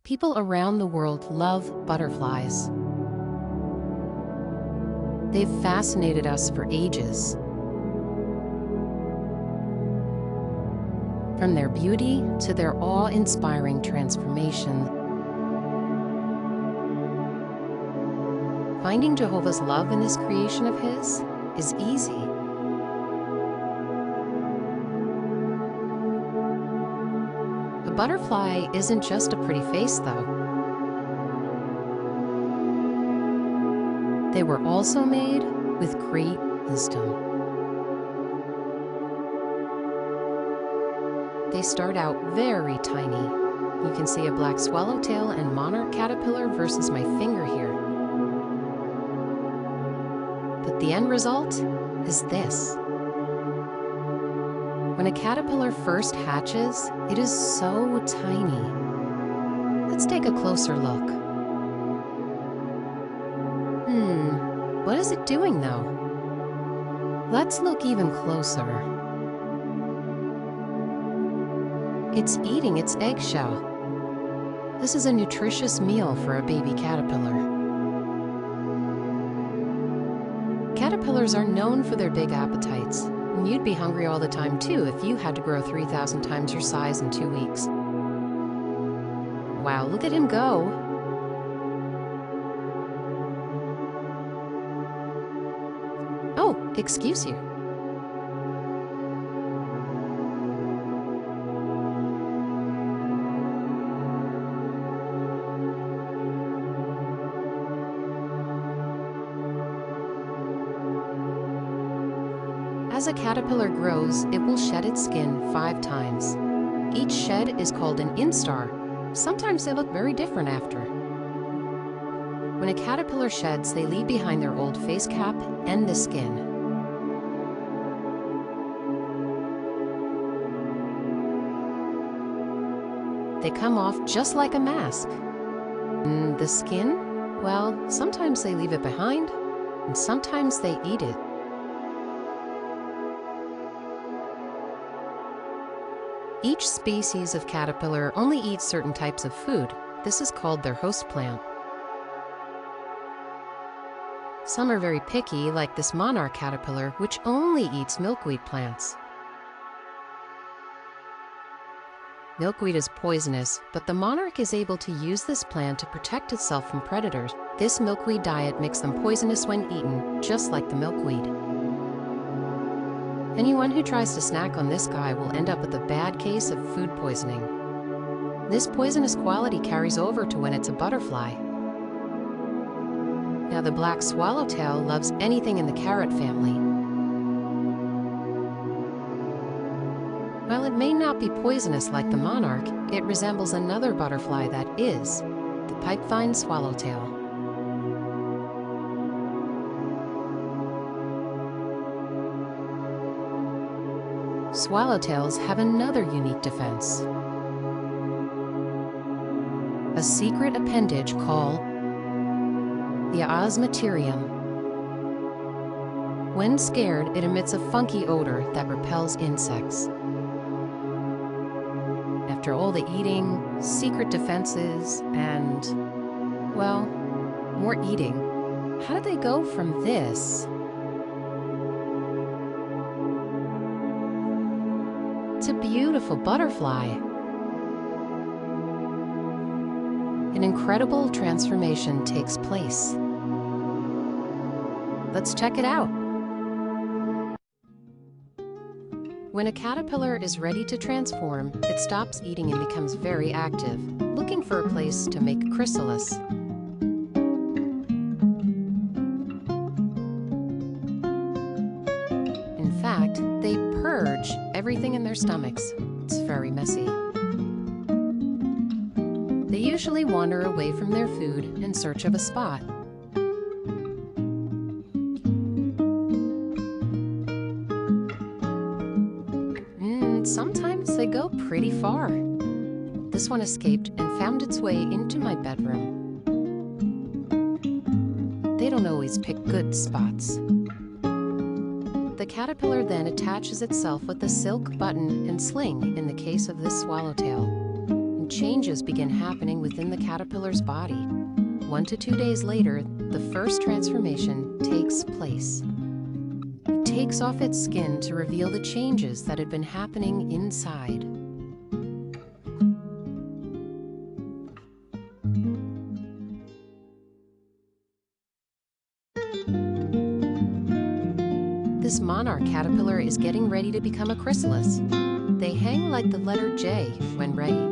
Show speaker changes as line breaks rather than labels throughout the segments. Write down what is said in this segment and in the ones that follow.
People around the world love butterflies. They've fascinated us for ages. From their beauty to their awe-inspiring transformation. Finding Jehovah's love in this creation of His is easy. A butterfly isn't just a pretty face, though. They were also made with great wisdom. They start out very tiny. You can see a black swallowtail and monarch caterpillar versus my finger here. But the end result is this. When a caterpillar first hatches, it is so tiny. Let's take a closer look. What is it doing though? Let's look even closer. It's eating its eggshell. This is a nutritious meal for a baby caterpillar. Caterpillars are known for their big appetites. And you'd be hungry all the time too if you had to grow 3,000 times your size in 2 weeks. Wow, look at him go. Oh, excuse you. As a caterpillar grows, it will shed its skin 5 times. Each shed is called an instar. Sometimes they look very different after. When a caterpillar sheds, they leave behind their old face cap and the skin. They come off just like a mask. And the skin? Well, sometimes they leave it behind, and sometimes they eat it. Each species of caterpillar only eats certain types of food. This is called their host plant. Some are very picky, like this monarch caterpillar, which only eats milkweed plants. Milkweed is poisonous, but the monarch is able to use this plant to protect itself from predators. This milkweed diet makes them poisonous when eaten, just like the milkweed. Anyone who tries to snack on this guy will end up with a bad case of food poisoning. This poisonous quality carries over to when it's a butterfly. Now, the black swallowtail loves anything in the carrot family. While it may not be poisonous like the monarch, it resembles another butterfly that is, the pipevine swallowtail. Swallowtails have another unique defense. A secret appendage called the osmeterium. When scared, it emits a funky odor that repels insects. After all the eating, secret defenses, and, well, more eating, how did they go from this to beautiful butterfly? An incredible transformation takes place. Let's check it out. When a caterpillar is ready to transform, it stops eating and becomes very active, looking for a place to make a chrysalis. In fact, they purge everything in their stomachs. It's very messy. They usually wander away from their food in search of a spot. Sometimes they go pretty far. This one escaped and found its way into my bedroom. They don't always pick good spots. The caterpillar then attaches itself with a silk button and sling in the case of this swallowtail. And changes begin happening within the caterpillar's body. 1 to 2 days later, the first transformation takes place. It takes off its skin to reveal the changes that had been happening inside. This monarch caterpillar is getting ready to become a chrysalis. They hang like the letter J when ready.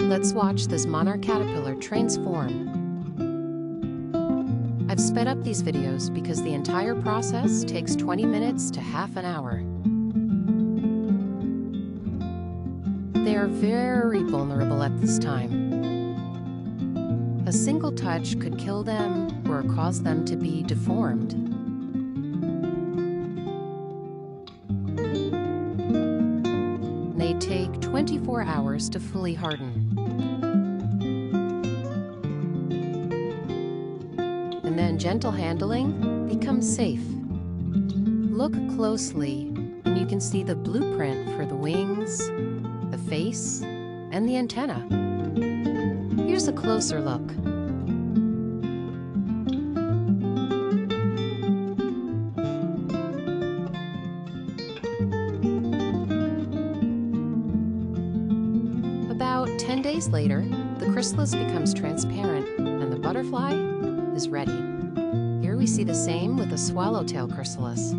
Let's watch this monarch caterpillar transform. I've sped up these videos because the entire process takes 20 minutes to half an hour. They are very vulnerable at this time. A single touch could kill them or cause them to be deformed. They take 24 hours to fully harden. And then gentle handling becomes safe. Look closely and you can see the blueprint for the wings, the face, and the antenna. Here's a closer look. About 10 days later, the chrysalis becomes transparent and the butterfly is ready. Here we see the same with a swallowtail chrysalis.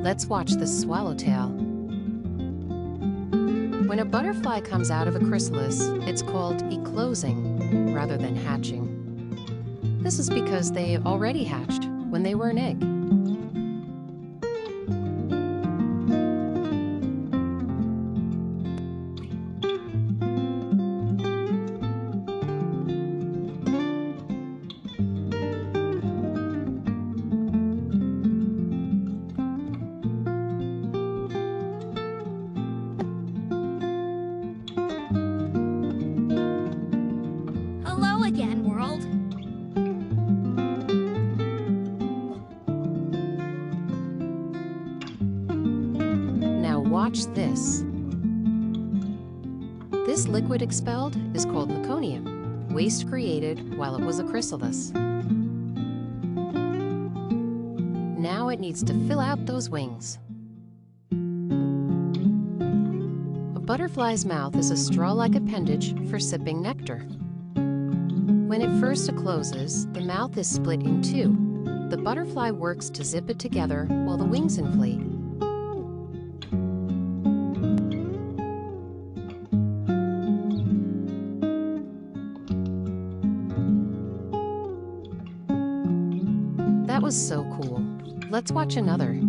Let's watch this swallowtail. When a butterfly comes out of a chrysalis, it's called eclosing rather than hatching. This is because they already hatched when they were an egg.
Again, world.
Now watch this. This liquid expelled is called meconium, waste created while it was a chrysalis. Now it needs to fill out those wings. A butterfly's mouth is a straw-like appendage for sipping nectar. When it first ecloses, the mouth is split in two. The butterfly works to zip it together while the wings inflate. That was so cool. Let's watch another.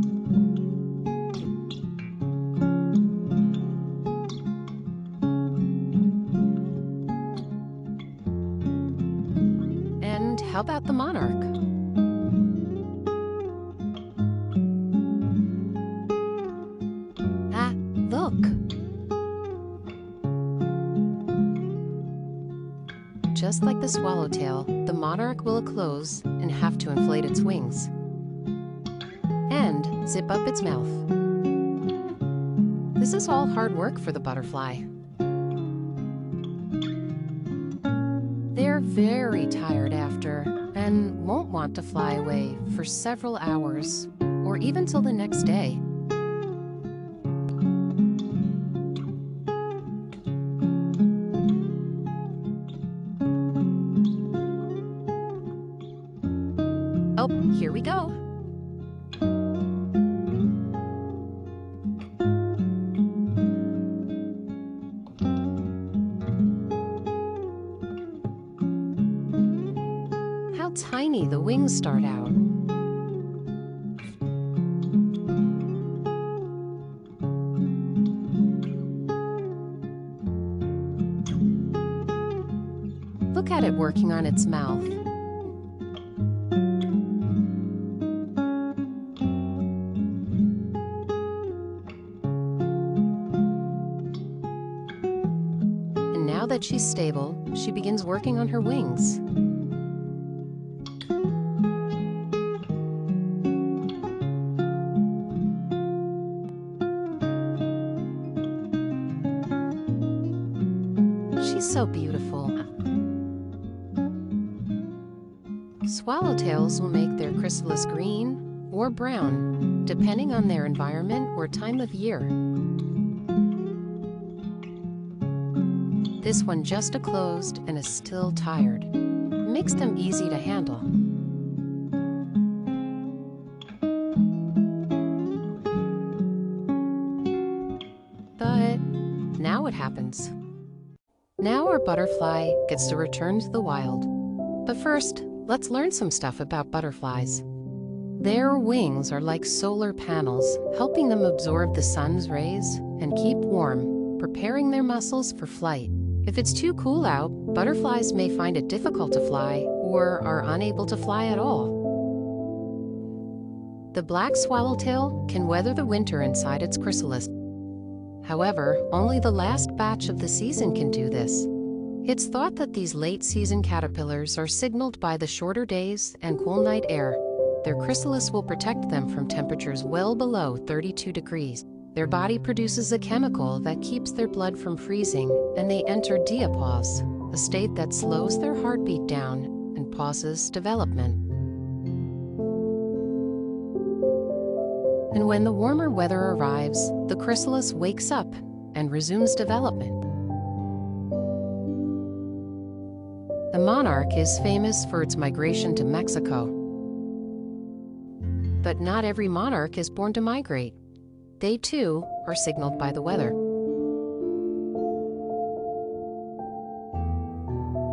How about the monarch? Ah, look! Just like the swallowtail, the monarch will eclose and have to inflate its wings and zip up its mouth. This is all hard work for the butterfly. They're very tired after and won't want to fly away for several hours or even till the next day. Oh, here we go. How tiny the wings start out. Look at it working on its mouth. And now that she's stable, she begins working on her wings. She's so beautiful. Swallowtails will make their chrysalis green or brown, depending on their environment or time of year. This one just closed and is still tired. Makes them easy to handle. But now what happens? Now our butterfly gets to return to the wild. But first, let's learn some stuff about butterflies. Their wings are like solar panels, helping them absorb the sun's rays and keep warm, preparing their muscles for flight. If it's too cool out, butterflies may find it difficult to fly or are unable to fly at all. The black swallowtail can weather the winter inside its chrysalis. However, only the last batch of the season can do this. It's thought that these late-season caterpillars are signaled by the shorter days and cool night air. Their chrysalis will protect them from temperatures well below 32 degrees. Their body produces a chemical that keeps their blood from freezing, and they enter diapause, a state that slows their heartbeat down and pauses development. And when the warmer weather arrives, the chrysalis wakes up and resumes development. The monarch is famous for its migration to Mexico. But not every monarch is born to migrate. They too are signaled by the weather.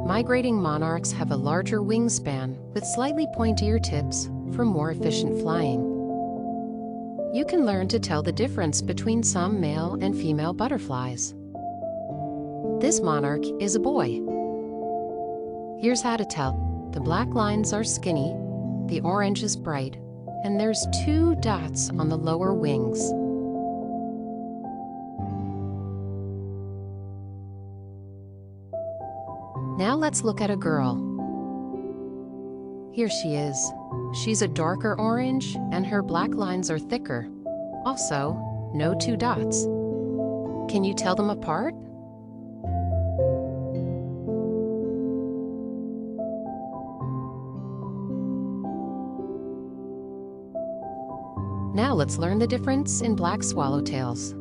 Migrating monarchs have a larger wingspan with slightly pointier tips for more efficient flying. You can learn to tell the difference between some male and female butterflies. This monarch is a boy. Here's how to tell. The black lines are skinny, the orange is bright, and there's 2 dots on the lower wings. Now let's look at a girl. Here she is. She's a darker orange, and her black lines are thicker. Also, no 2 dots. Can you tell them apart? Now let's learn the difference in black swallowtails.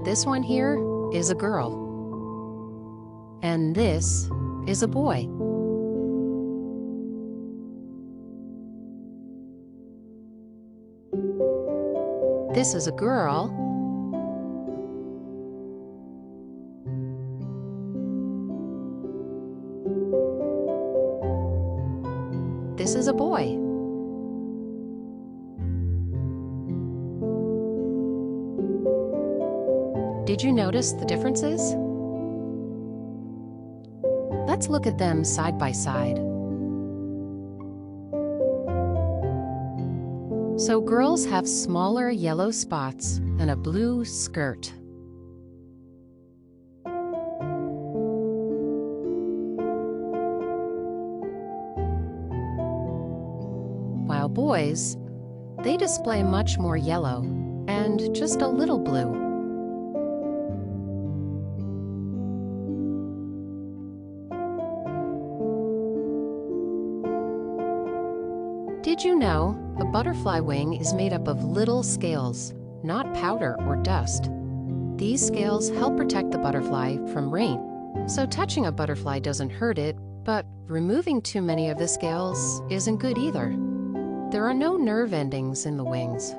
This one here is a girl. And this is a boy. This is a girl. This is a boy. Did you notice the differences? Let's look at them side by side. So girls have smaller yellow spots and a blue skirt. While boys, they display much more yellow and just a little blue. Did you know a butterfly wing is made up of little scales, not powder or dust? These scales help protect the butterfly from rain. So touching a butterfly doesn't hurt it, but removing too many of the scales isn't good either. There are no nerve endings in the wings.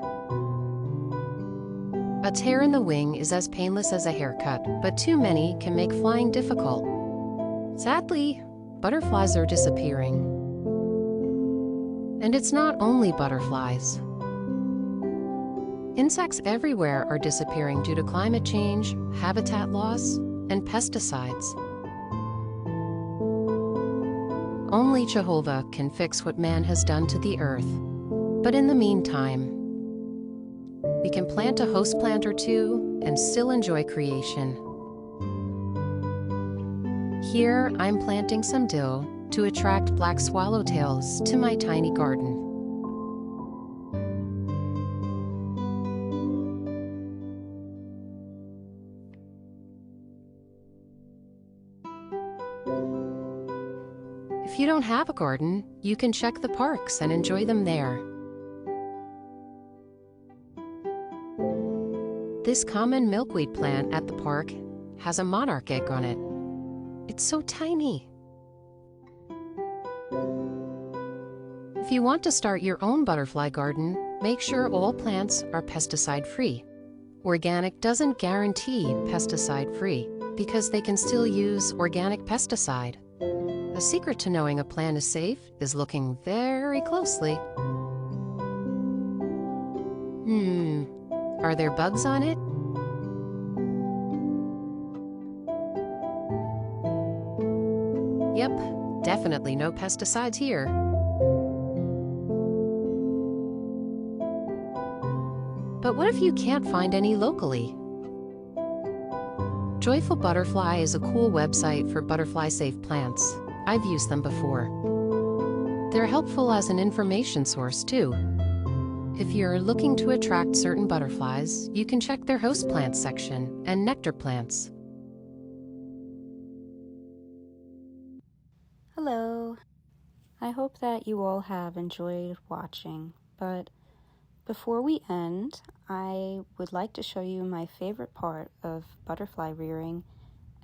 A tear in the wing is as painless as a haircut, but too many can make flying difficult. Sadly, butterflies are disappearing. And it's not only butterflies. Insects everywhere are disappearing due to climate change, habitat loss, and pesticides. Only Jehovah can fix what man has done to the earth. But in the meantime, we can plant a host plant or 2 and still enjoy creation. Here, I'm planting some dill to attract black swallowtails to my tiny garden. If you don't have a garden, you can check the parks and enjoy them there. This common milkweed plant at the park has a monarch egg on it. It's so tiny. If you want to start your own butterfly garden, make sure all plants are pesticide-free. Organic doesn't guarantee pesticide-free because they can still use organic pesticide. The secret to knowing a plant is safe is looking very closely. Are there bugs on it? Yep, definitely no pesticides here. But what if you can't find any locally? Joyful Butterfly is a cool website for butterfly-safe plants. I've used them before. They're helpful as an information source, too. If you're looking to attract certain butterflies, you can check their host plants section and nectar plants.
Hello. I hope that you all have enjoyed watching, but before we end, I would like to show you my favorite part of butterfly rearing,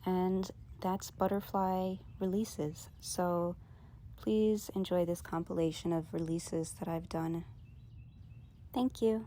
and that's butterfly releases. So please enjoy this compilation of releases that I've done. Thank you.